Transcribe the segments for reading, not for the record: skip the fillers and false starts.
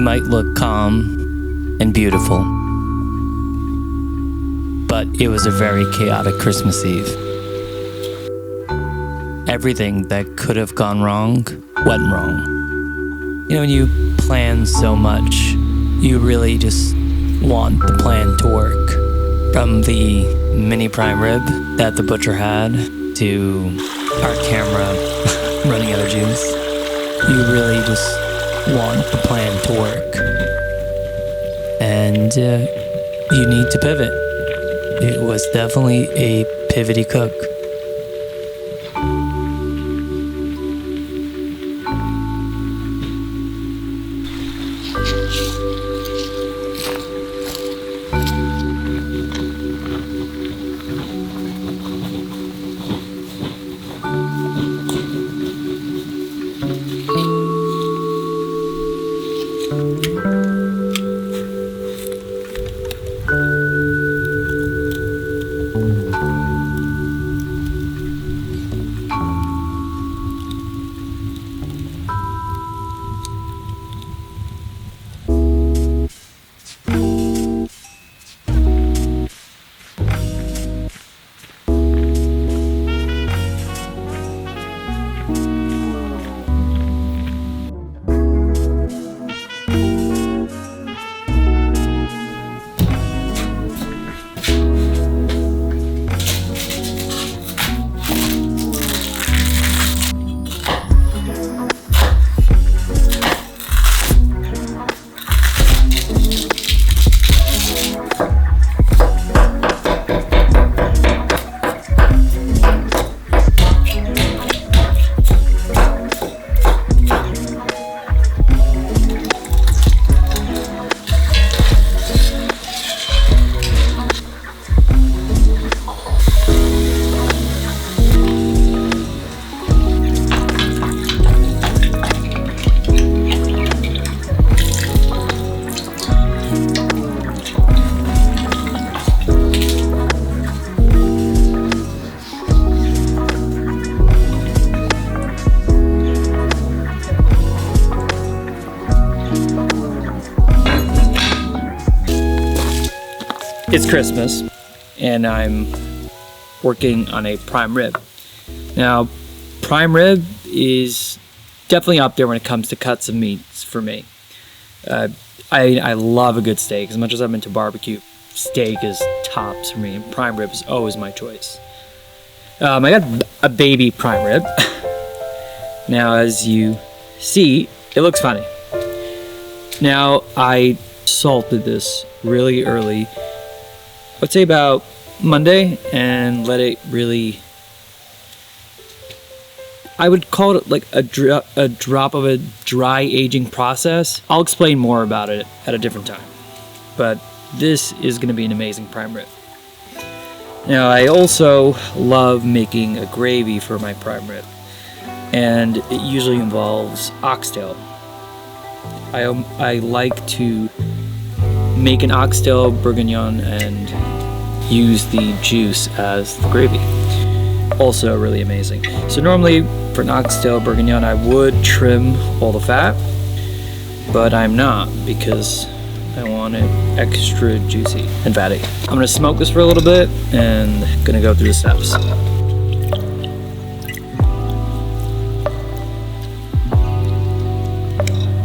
might look calm and beautiful, but it was a very chaotic Christmas Eve. Everything that could have gone wrong went wrong. You know, when you plan so much, you really just want the plan to work. From the mini prime rib that the butcher had to our camera running out of juice, you really just want the plan to work. And you need to pivot. It was definitely a pivoty cook. It's Christmas, and I'm working on a prime rib. Now, prime rib is definitely up there when it comes to cuts of meats for me. I love a good steak. As much as I'm into barbecue, steak is tops for me, and prime rib is always my choice. I got a baby prime rib. Now, as you see, it looks funny. Now, I salted this really early, I would say about Monday, and let it really, I would call it like a drop of a dry aging process. I'll explain more about it at a different time, but this is going to be an amazing prime rib. Now, I also love making a gravy for my prime rib, and it usually involves oxtail. I like to make an oxtail bourguignon and use the juice as the gravy. Also really amazing. So normally for an oxtail bourguignon I would trim all the fat, but I'm not because I want it extra juicy and fatty. I'm gonna smoke this for a little bit and gonna go through the steps.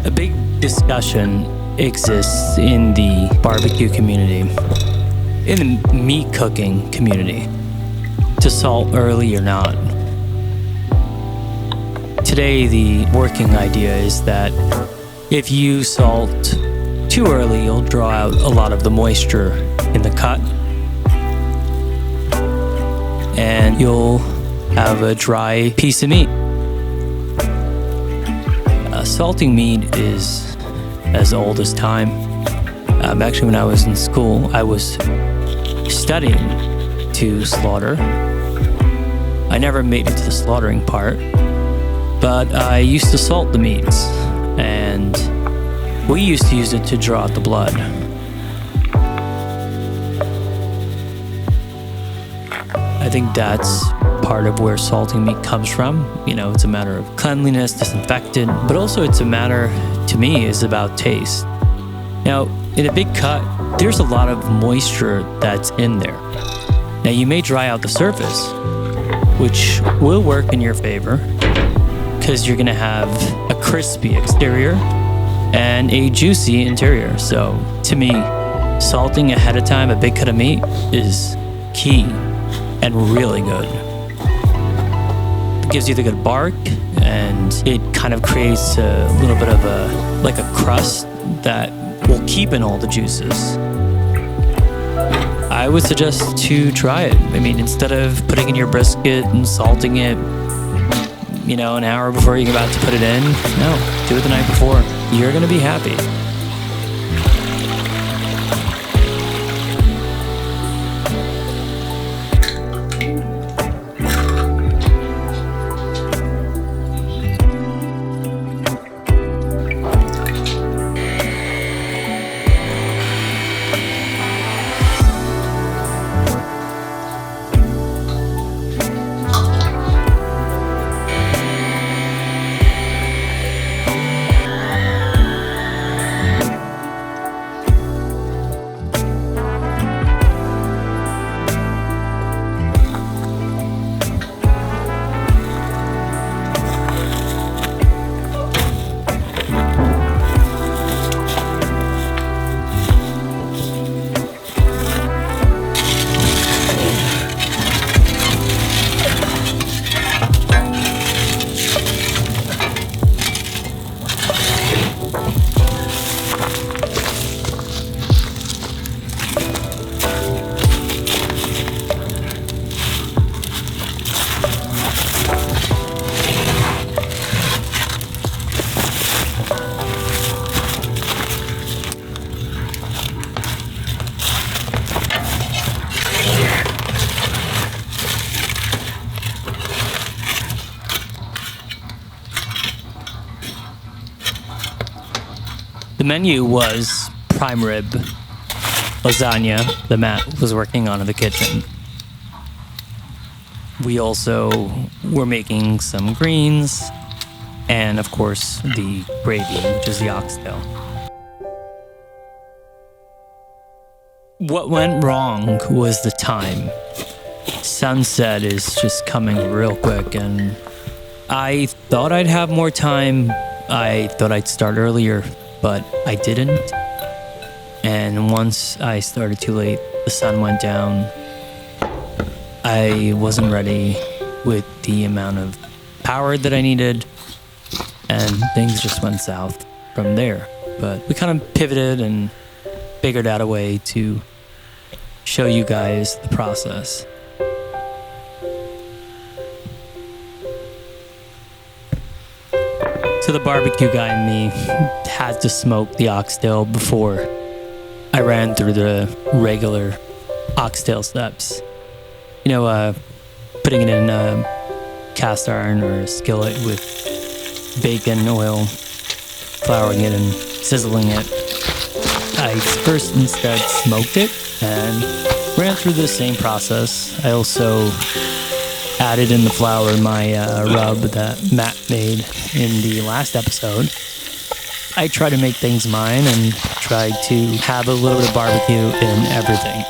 A big discussion exists in the barbecue community, in the meat cooking community, to salt early or not. Today, the working idea is that if you salt too early, you'll draw out a lot of the moisture in the cut, and you'll have a dry piece of meat. Salting meat is as old as time. Actually, when I was in school, I was studying to slaughter. I never made it to the slaughtering part, but I used to salt the meats, and we used to use it to draw out the blood. I think that's part of where salting meat comes from. You know, it's a matter of cleanliness, disinfectant, but also it's a matter, to me, is about taste. Now, in a big cut, there's a lot of moisture that's in there. Now, you may dry out the surface, which will work in your favor because you're gonna have a crispy exterior and a juicy interior. So, to me, salting ahead of time a big cut of meat is key and really good. It gives you the good bark, and it kind of creates a little bit of a crust that will keep in all the juices. I would suggest to try it. I mean, instead of putting in your brisket and salting it, you know, an hour before you're about to put it in, no, do it the night before. You're gonna be happy. The menu was prime rib, lasagna that Matt was working on in the kitchen. We also were making some greens and, of course, the gravy, which is the oxtail. What went wrong was the time. Sunset is just coming real quick, and I thought I'd have more time. I thought I'd start earlier, but I didn't. And once I started too late, the sun went down. I wasn't ready with the amount of power that I needed, and things just went south from there. But we kind of pivoted and figured out a way to show you guys the process. So the barbecue guy in me had to smoke the oxtail before I ran through the regular oxtail steps. You know, putting it in a cast iron or a skillet with bacon, oil, flouring it and sizzling it. I first instead smoked it and ran through the same process. I also added in the flour my rub that Matt made in the last episode. I try to make things mine and try to have a little bit of barbecue in everything.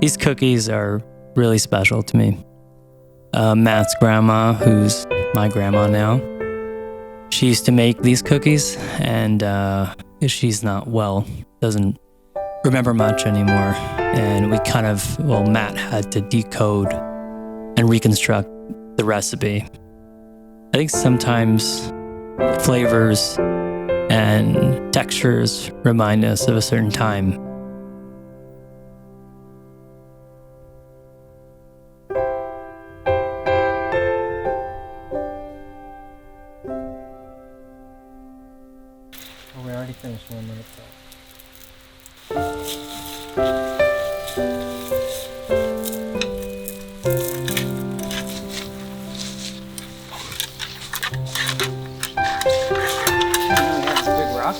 These cookies are really special to me. Matt's grandma, who's my grandma now, she used to make these cookies, and she's not well, doesn't remember much anymore. And we kind of, Matt had to decode and reconstruct the recipe. I think sometimes flavors and textures remind us of a certain time. already finished 1 minute prep.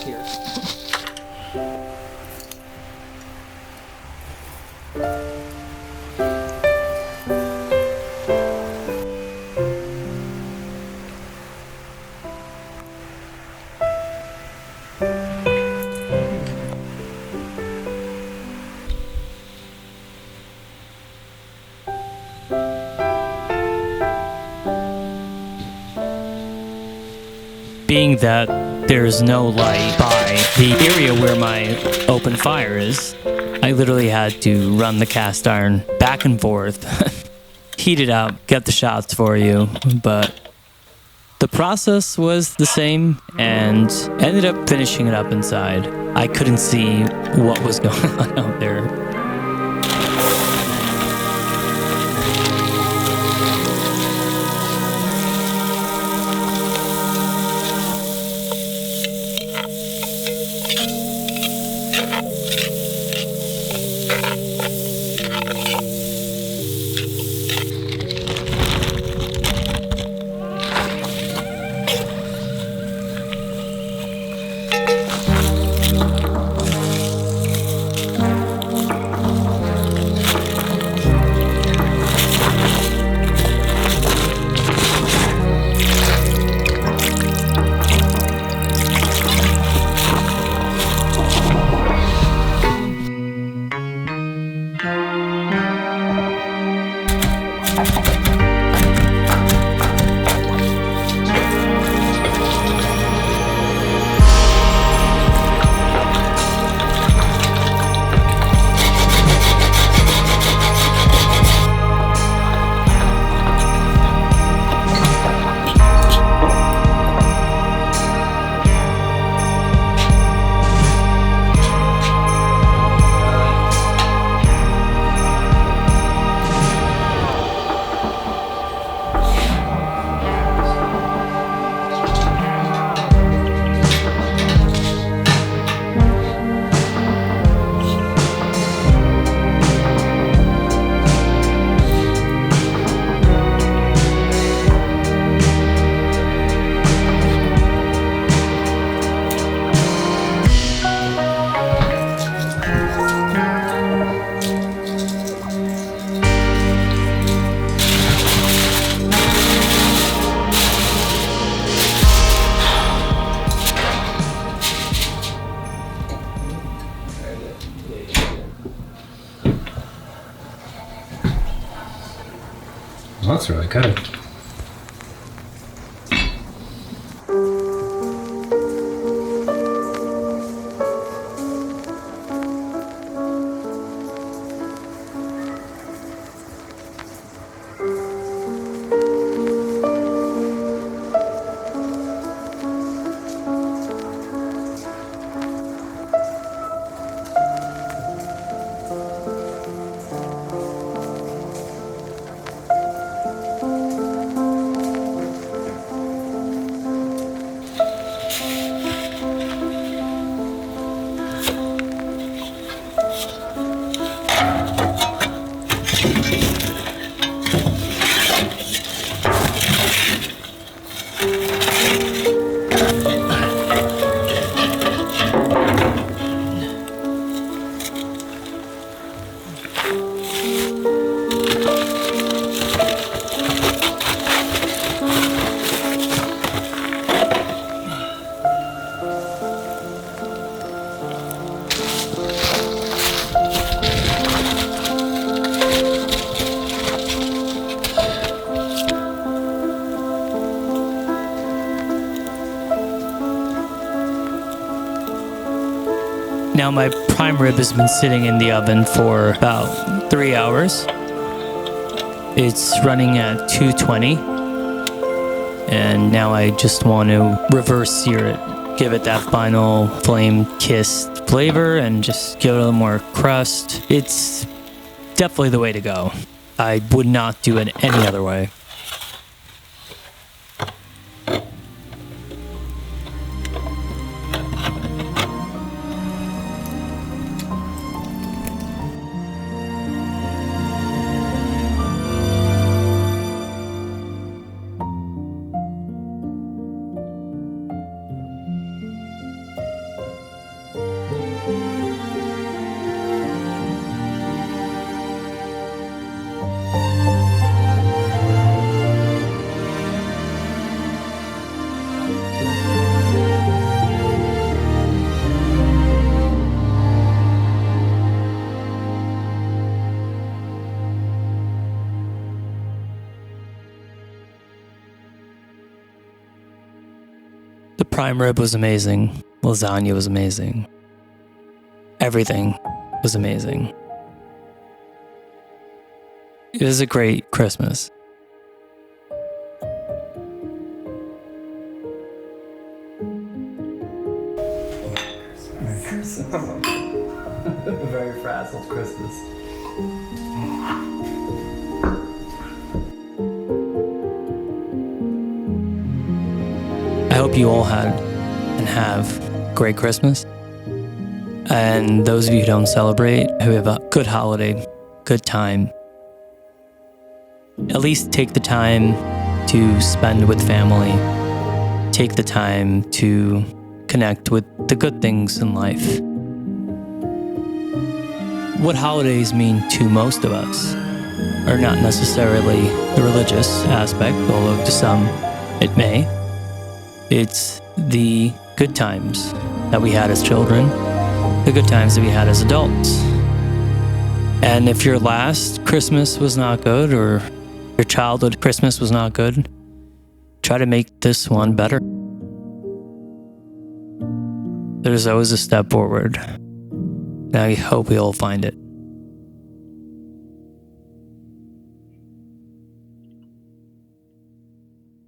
Here. Being that there's no light by the area where my open fire is, I literally had to run the cast iron back and forth, heat it up, get the shots for you, but the process was the same and ended up finishing it up inside. I couldn't see what was going on out there. Well, that's really good. Now my prime rib has been sitting in the oven for about 3 hours. It's running at 220. And now I just want to reverse sear it. Give it that final flame kissed flavor and just give it a little more crust. It's definitely the way to go. I would not do it any other way. Prime rib was amazing. Lasagna was amazing. Everything was amazing. It was a great Christmas. Very frazzled Christmas. I hope you all had and have a great Christmas. And those of you who don't celebrate, who have a good holiday, good time, at least take the time to spend with family. Take the time to connect with the good things in life. What holidays mean to most of us are not necessarily the religious aspect, although to some it may. It's the good times that we had as children, the good times that we had as adults. And if your last Christmas was not good, or your childhood Christmas was not good, try to make this one better. There's always a step forward. And I hope we all find it.